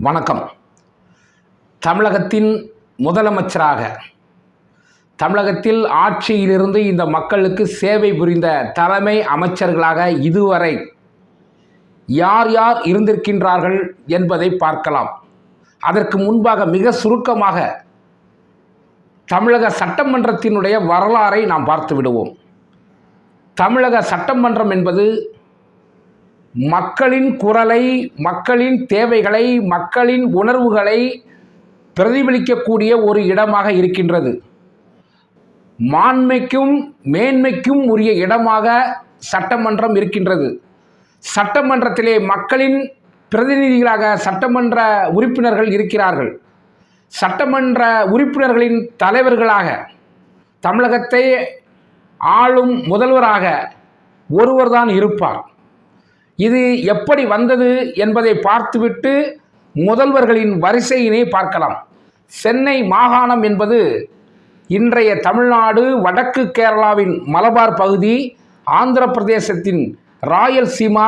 வணக்கம். தமிழகத்தின் முதலமைச்சராக தமிழகத்தில் ஆட்சியிலிருந்து இந்த மக்களுக்கு சேவை புரிந்த தலைமை அமைச்சர்களாக இதுவரை யார் யார் இருந்திருக்கின்றார்கள் என்பதை பார்க்கலாம். அதற்கு முன்பாக மிக சுருக்கமாக தமிழக சட்டமன்றத்தினுடைய வரலாறை நாம் பார்த்து விடுவோம். தமிழக சட்டமன்றம் என்பது மக்களின் குரலை, மக்களின் தேவைகளை, மக்களின் உணர்வுகளை பிரதிபலிக்கக்கூடிய ஒரு இடமாக இருக்கின்றது. மாண்மைக்கும் மேன்மைக்கும் உரிய இடமாக சட்டமன்றம் இருக்கின்றது. சட்டமன்றத்திலே மக்களின் பிரதிநிதிகளாக சட்டமன்ற உறுப்பினர்கள் இருக்கிறார்கள். சட்டமன்ற உறுப்பினர்களின் தலைவர்களாக தமிழகத்தை ஆளும் முதல்வராக ஒருவர்தான் இருப்பார். இது எப்படி வந்தது என்பதை பார்த்துவிட்டு முதல்வர்களின் வரிசையினை பார்க்கலாம். சென்னை மாகாணம் என்பது இன்றைய தமிழ்நாடு, வடக்கு கேரளாவின் மலபார் பகுதி, ஆந்திர பிரதேசத்தின் ராயல்சீமா,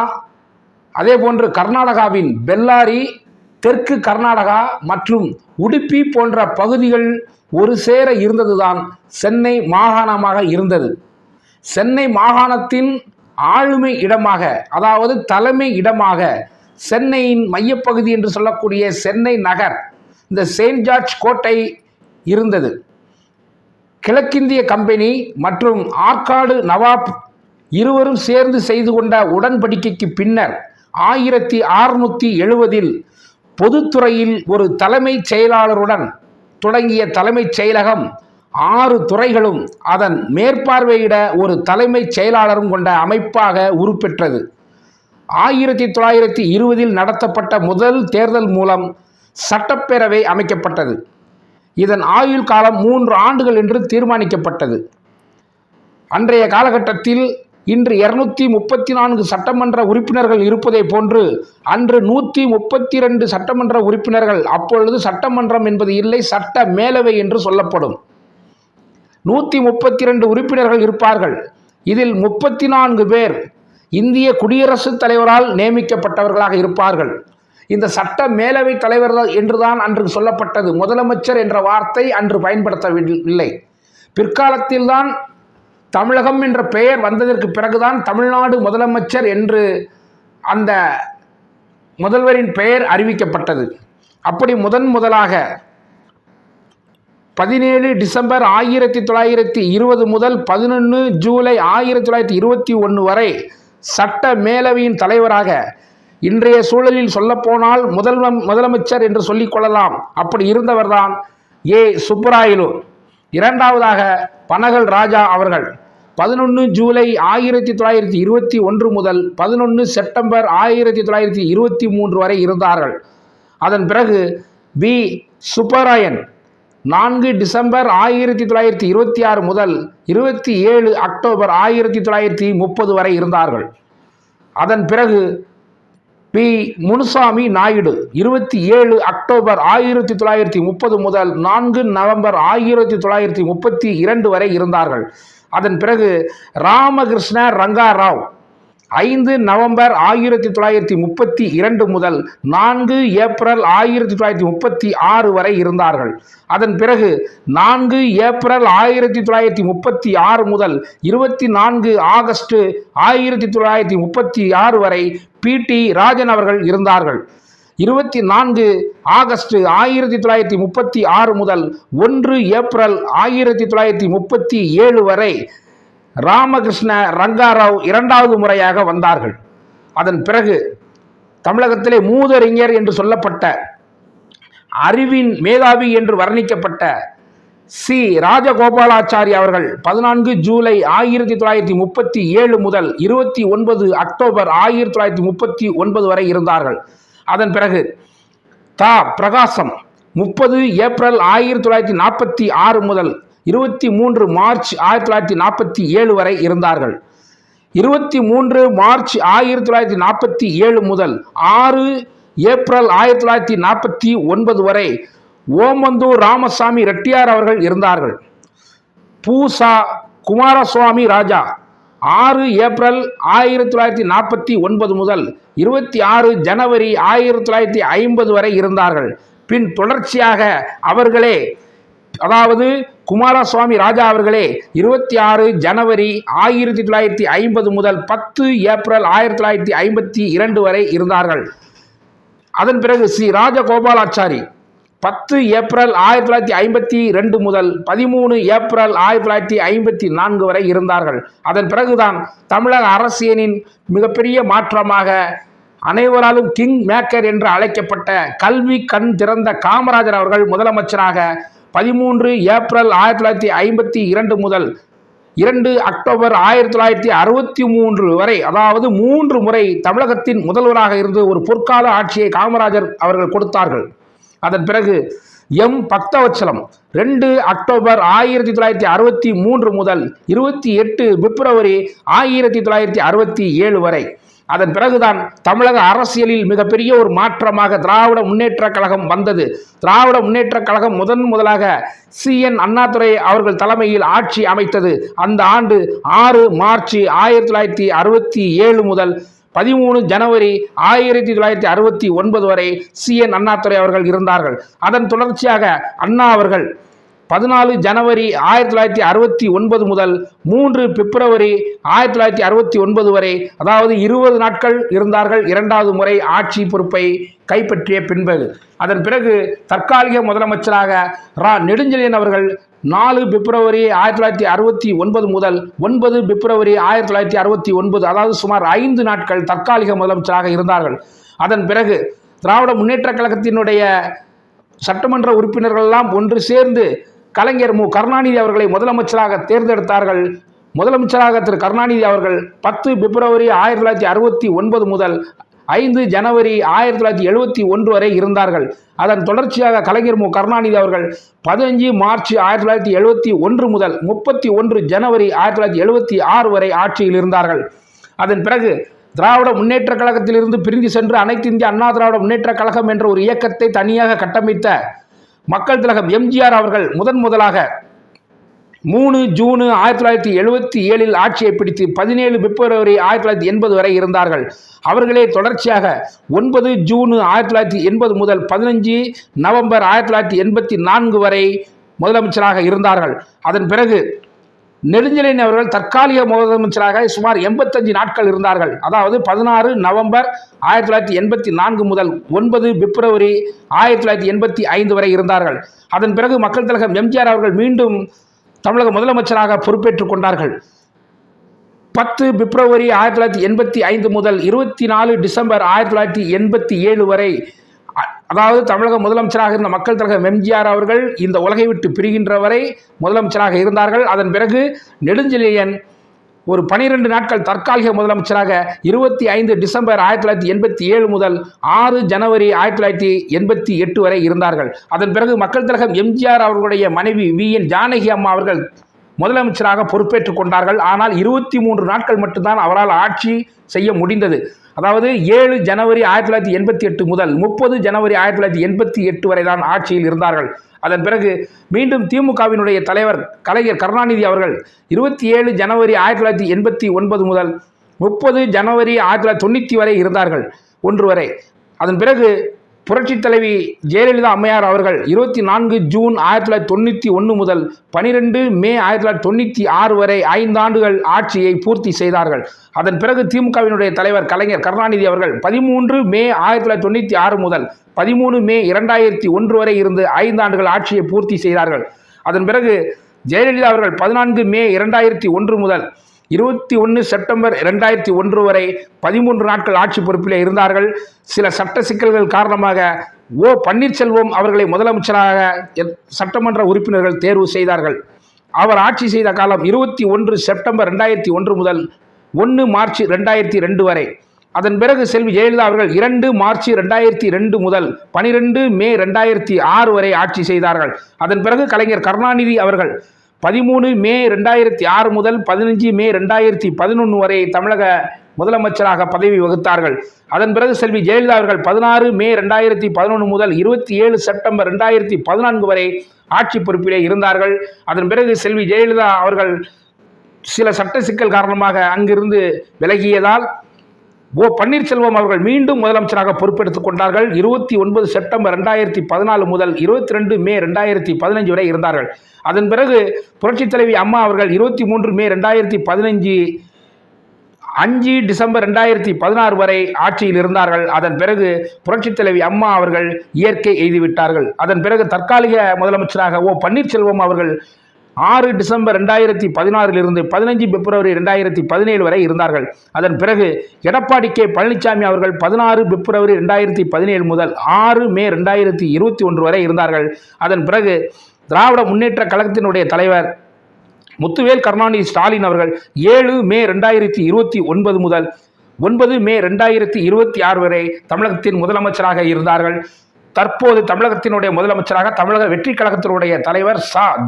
அதேபோன்று கர்நாடகாவின் பெல்லாரி, தெற்கு கர்நாடகா மற்றும் உடுப்பி போன்ற பகுதிகள் ஒரு சேர இருந்ததுதான் சென்னை மாகாணமாக இருந்தது. சென்னை மாகாணத்தின் ஆளுமை இடமாக, அதாவது தலைமை இடமாக சென்னையின் மையப்பகுதி என்று சொல்லக்கூடிய சென்னை நகர், இந்த செயின்ட் ஜார்ஜ் கோட்டை இருந்தது. கிழக்கிந்திய கம்பெனி மற்றும் ஆற்காடு நவாப் இருவரும் சேர்ந்து செய்து கொண்ட உடன்படிக்கைக்கு பின்னர் 1670 பொதுத்துறையில் ஒரு தலைமைச் செயலாளருடன் தொடங்கிய தலைமைச் செயலகம் 6 துறைகளும் அதன் மேற்பார்வையிட ஒரு தலைமைச் செயலாளரும் கொண்ட அமைப்பாக உருப்பெற்றது. 1920 நடத்தப்பட்ட முதல் தேர்தல் மூலம் சட்டப்பேரவை அமைக்கப்பட்டது. இதன் ஆயுள் காலம் 3 ஆண்டுகள் என்று தீர்மானிக்கப்பட்டது. அன்றைய காலகட்டத்தில் இன்று 234 சட்டமன்ற உறுப்பினர்கள் இருப்பதை போன்று அன்று 132 சட்டமன்ற உறுப்பினர்கள். அப்பொழுது சட்டமன்றம் என்பது இல்லை, சட்ட மேலவை என்று சொல்லப்படும். 132 உறுப்பினர்கள் இருப்பார்கள். இதில் 34 பேர் இந்திய குடியரசுத் தலைவரால் நியமிக்கப்பட்டவர்களாக இருப்பார்கள். இந்த சட்ட மேலவை தலைவர் என்றுதான் அன்று சொல்லப்பட்டது. முதலமைச்சர் என்ற வார்த்தை அன்று பயன்படுத்தவில்லை. பிற்காலத்தில் தான் தமிழகம் என்ற பெயர் வந்ததற்கு பிறகுதான் தமிழ்நாடு முதலமைச்சர் என்று அந்த முதல்வரின் பெயர் அறிவிக்கப்பட்டது. அப்படி முதலாக 17 டிசம்பர் 1920 முதல் 11 ஜூலை 1921 வரை சட்ட மேலவையின் தலைவராக, இன்றைய சூழலில் சொல்லப்போனால் முதலமைச்சர் என்று சொல்லிக் கொள்ளலாம், அப்படி இருந்தவர்தான் ஏ. சுப்பராயலு. இரண்டாவதாக பனகல் ராஜா அவர்கள் 11 ஜூலை 1921 முதல் 11 செப்டம்பர் 1923 வரை இருந்தார்கள். அதன் பிறகு பி. சுப்பராயன் 4 டிசம்பர் 1926 முதல் 27 அக்டோபர் 1930 வரை இருந்தார்கள். அதன் பிறகு பி. முனுசாமி நாயுடு 27 அக்டோபர் 1930 முதல் 4 நவம்பர் 1932 வரை இருந்தார்கள். அதன் பிறகு ராமகிருஷ்ண ரங்காராவ் 5 நவம்பர் 1932 முதல் 4 ஏப்ரல் 1936 வரை இருந்தார்கள். அதன் பிறகு 4 ஏப்ரல் 1936 முதல் 24 ஆகஸ்ட் 1936 வரை பி.டி. ராஜன் அவர்கள் இருந்தார்கள். 24 ஆகஸ்ட் 1936 முதல் 1 ஏப்ரல் 1937 வரை ராமகிருஷ்ண ரங்காராவ் இரண்டாவது முறையாக வந்தார்கள். அதன் பிறகு தமிழகத்திலே மூதறிஞர் என்று சொல்லப்பட்ட, அறிவின் மேதாவி என்று வர்ணிக்கப்பட்ட சி. ராஜகோபாலாச்சாரி அவர்கள் 14 ஜூலை 1937 முதல் 29 அக்டோபர் 1939 வரை இருந்தார்கள். அதன் பிறகு தா. பிரகாசம் 30 ஏப்ரல் 1946 முதல் 23 மார்ச் 1947 வரை இருந்தார்கள். 23 மார்ச் 1947 முதல் 6 ஏப்ரல் 1949 வரை ஓமந்தூர் ராமசாமி ரெட்டியார் அவர்கள் இருந்தார்கள். பூசா குமாரசுவாமி ராஜா 6 ஏப்ரல் 1949 முதல் 26 ஜனவரி 1950 வரை இருந்தார்கள். பின் தொடர்ச்சியாக அவர்களே, அதாவது குமாரசுவாமி ராஜா அவர்களே 26 ஜனவரி 1950 முதல் 10 ஏப்ரல் 1952 வரை இருந்தார்கள். அதன் பிறகு ஸ்ரீ ராஜகோபாலாச்சாரி 10 ஏப்ரல் 1952 முதல் 13 ஏப்ரல் 1954 வரை இருந்தார்கள். அதன் பிறகுதான் தமிழக அரசியலின் மிகப்பெரிய மாற்றமாக அனைவராலும் கிங் மேக்கர் என்று அழைக்கப்பட்ட கல்வி கண் திறந்த காமராஜர் அவர்கள் முதலமைச்சராக 13 ஏப்ரல் 1952 முதல் 2 அக்டோபர் 1963 வரை, அதாவது 3 முறை தமிழகத்தின் முதல்வராக இருந்து ஒரு பொற்கால ஆட்சியை காமராஜர் அவர்கள் கொடுத்தார்கள். அதன் பிறகு பக்தவச்சலம் 2 அக்டோபர் 1963 முதல் 28 பிப்ரவரி 1967 வரை. அதன் பிறகுதான் தமிழக அரசியலில் மிகப்பெரிய ஒரு மாற்றமாக திராவிட முன்னேற்ற கழகம் வந்தது. திராவிட முன்னேற்ற கழகம் முதலாக CN அண்ணாதுரை அவர்கள் தலைமையில் ஆட்சி அமைத்தது. அந்த ஆண்டு 6 மார்ச் 1967 முதல் 13 ஜனவரி 1969 வரை CN அண்ணாதுரை அவர்கள் இருந்தார்கள். அதன் தொடர்ச்சியாக அண்ணா அவர்கள் 14 ஜனவரி 1969 முதல் 3 பிப்ரவரி 1969 வரை, அதாவது 20 நாட்கள் இருந்தார்கள். இரண்டாவது முறை ஆட்சி பொறுப்பை கைப்பற்றிய பின்பு அதன் பிறகு தற்காலிக முதலமைச்சராக நெடுஞ்செழியன் அவர்கள் 4 பிப்ரவரி 1969 முதல் 9 பிப்ரவரி 1969, அதாவது சுமார் 5 நாட்கள் தற்காலிக முதலமைச்சராக இருந்தார்கள். அதன் பிறகு திராவிட முன்னேற்ற கழகத்தினுடைய சட்டமன்ற உறுப்பினர்கள் எல்லாம் ஒன்று சேர்ந்து கலைஞர் கருணாநிதி அவர்களை முதலமைச்சராக தேர்ந்தெடுத்தார்கள். முதலமைச்சராக திரு கருணாநிதி அவர்கள் 10 பிப்ரவரி 1969 முதல் 5 ஜனவரி 1971 வரை இருந்தார்கள். அதன் தொடர்ச்சியாக கலைஞர் கருணாநிதி அவர்கள் 15 மார்ச் 1971 முதல் 31 ஜனவரி 1976 வரை ஆட்சியில் இருந்தார்கள். அதன் பிறகு திராவிட முன்னேற்ற கழகத்திலிருந்து பிரிந்து சென்று அனைத்து இந்திய அண்ணா திராவிட முன்னேற்ற கழகம் என்ற ஒரு இயக்கத்தை தனியாக கட்டமைத்த மக்கள் திலகம் MGR அவர்கள் முதலாக 3 ஜூன் 1977 ஆட்சியை பிடித்து 17 பிப்ரவரி 1980 வரை இருந்தார்கள். அவர்களே தொடர்ச்சியாக 9 ஜூன் 1980 முதல் 15 நவம்பர் 1984 வரை முதலமைச்சராக இருந்தார்கள். அதன் பிறகு நெடுஞ்செழியன் அவர்கள் தற்காலிக முதலமைச்சராக சுமார் 85 நாட்கள் இருந்தார்கள். அதாவது 16 நவம்பர் 1984 முதல் 9 பிப்ரவரி 1985 வரை இருந்தார்கள். அதன் பிறகு மக்கள் திலகம் MGR அவர்கள் மீண்டும் தமிழக முதலமைச்சராக பொறுப்பேற்றுக் கொண்டார்கள். 10 பிப்ரவரி 1985 முதல் 24 டிசம்பர் 1987 வரை, அதாவது தமிழக முதலமைச்சராக இருந்த மக்கள் திலகம் MGR அவர்கள் இந்த உலகை விட்டு பிரிகின்ற வரை முதலமைச்சராக இருந்தார்கள். அதன் பிறகு நெடுஞ்செழியன் ஒரு 12 நாட்கள் தற்காலிக முதலமைச்சராக 25 டிசம்பர் 1987 முதல் 6 ஜனவரி 1988 வரை இருந்தார்கள். அதன் பிறகு மக்கள் திலகம் MGR அவர்களுடைய மனைவி VN ஜானகி அம்மா அவர்கள் முதலமைச்சராக பொறுப்பேற்றுக் கொண்டார்கள். ஆனால் 23 நாட்கள் மட்டும்தான் அவரால் ஆட்சி செய்ய முடிந்தது. அதாவது 7 ஜனவரி 1988 முதல் 30 ஜனவரி 1988 வரை தான் ஆட்சியில் இருந்தார்கள். அதன் பிறகு மீண்டும் திமுகவினுடைய தலைவர் கலைஞர் கருணாநிதி அவர்கள் 27 ஜனவரி 1989 முதல் 30 ஜனவரி 1990 வரை இருந்தார்கள், 1 வரை. அதன் பிறகு புரட்சித் தலைவி ஜெயலலிதா அம்மையார் அவர்கள் 24 ஜூன் 1991 முதல் 12 மே 1996 வரை 5 ஆண்டுகள் ஆட்சியை பூர்த்தி செய்தார்கள். அதன் பிறகு திமுகவினுடைய தலைவர் கலைஞர் கருணாநிதி அவர்கள் 13 மே 1996 முதல் 13 மே 2001 வரை இருந்து 5 ஆண்டுகள் ஆட்சியை பூர்த்தி செய்தார்கள். அதன் பிறகு ஜெயலலிதா அவர்கள் 14 மே 2001 முதல் 21 செப்டம்பர் 2001 வரை 13 நாட்கள் ஆட்சி பொறுப்பில் இருந்தார்கள். சில சட்ட சிக்கல்கள் காரணமாக பன்னீர்செல்வம் அவர்களை முதலமைச்சராக சட்டமன்ற உறுப்பினர்கள் தேர்வு செய்தார்கள். அவர் ஆட்சி செய்த காலம் 21 செப்டம்பர் 2001 முதல் 1 மார்ச் 2002 வரை. அதன் பிறகு செல்வி ஜெயலலிதா அவர்கள் 2 மார்ச் 2002 முதல் 12 மே 2006 வரை ஆட்சி செய்தார்கள். அதன் பிறகு கலைஞர் கருணாநிதி அவர்கள் 13 மே 2006 முதல் 15 மே 2011 வரை தமிழக முதலமைச்சராக பதவி வகித்தார்கள். அதன் பிறகு செல்வி ஜெயலலிதா அவர்கள் 16 மே 2011 முதல் 27 செப்டம்பர் 2014 வரை ஆட்சி பொறுப்பிலே இருந்தார்கள். அதன் பிறகு செல்வி ஜெயலலிதா அவர்கள் சில சட்ட சிக்கல் காரணமாக அங்கிருந்து விலகியதால் ஓ பன்னீர்செல்வம் அவர்கள் மீண்டும் முதலமைச்சராக பொறுப்பெடுத்துக் கொண்டார்கள். 29 செப்டம்பர் 2014 முதல் 22 மே 2015 வரை இருந்தார்கள். அதன் பிறகு புரட்சித் தலைவி அம்மா அவர்கள் 23 மே 2015, 5 டிசம்பர் 2016 வரை ஆட்சியில் இருந்தார்கள். அதன் பிறகு புரட்சித் தலைவி அம்மா அவர்கள் இயற்கை எய்துவிட்டார்கள். அதன் பிறகு தற்காலிக முதலமைச்சராக ஓ பன்னீர்செல்வம் அவர்கள் 6 டிசம்பர் 2016 இருந்து 15 பிப்ரவரி 2017 வரை இருந்தார்கள். அதன் பிறகு எடப்பாடி கே பழனிசாமி அவர்கள் 16 பிப்ரவரி 2017 முதல் 6 மே 2021 வரை இருந்தார்கள். அதன் பிறகு திராவிட முன்னேற்ற கழகத்தினுடைய தலைவர் முத்துவேல் கருணாநிதி ஸ்டாலின் அவர்கள் 7 மே 2029 முதல் 9 மே 2026 வரை தமிழகத்தின் முதலமைச்சராக இருந்தார்கள். தற்போது தமிழகத்தினுடைய முதலமைச்சராக தமிழக வெற்றி கழகத்தினுடைய தலைவர்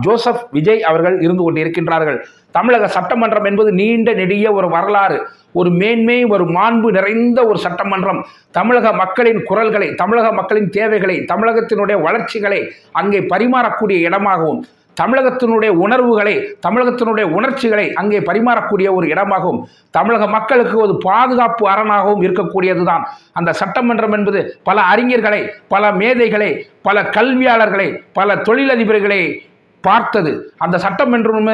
ஜோசப் விஜய் அவர்கள் இருந்து கொண்டிருக்கின்றார்கள். தமிழக சட்டமன்றம் என்பது நீண்ட நெடிய ஒரு வரலாறு, ஒரு மேன்மை, ஒரு மாண்பு நிறைந்த ஒரு சட்டமன்றம். தமிழக மக்களின் குரல்களை, தமிழக மக்களின் தேவைகளை, தமிழகத்தினுடைய வளர்ச்சிகளை அங்கே பரிமாறக்கூடிய இடமாகவும், தமிழகத்தினுடைய உணர்வுகளை, தமிழகத்தினுடைய உணர்ச்சிகளை அங்கே பரிமாறக்கூடிய ஒரு இடமாகவும், தமிழக மக்களுக்கு ஒரு பாதுகாப்பு அரணாகவும் இருக்கக்கூடியதுதான் அந்த சட்டமன்றம் என்பது. பல அறிஞர்களை, பல மேதைகளை, பல கல்வியாளர்களை, பல தொழிலதிபர்களை பார்த்தது. அந்த சட்டமன்றம்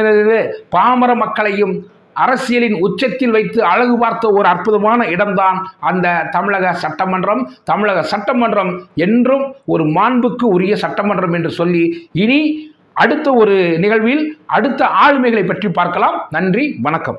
பாமர மக்களையும் அரசியலின் உச்சத்தில் வைத்து அழகு பார்த்த ஒரு அற்புதமான இடம்தான் அந்த தமிழக சட்டமன்றம். தமிழக சட்டமன்றம் என்றும் ஒரு மாண்புக்கு உரிய சட்டமன்றம் என்று சொல்லி, இனி அடுத்த ஒரு நிகழ்வில் அடுத்த ஆளுமைகளை பற்றி பார்க்கலாம். நன்றி, வணக்கம்.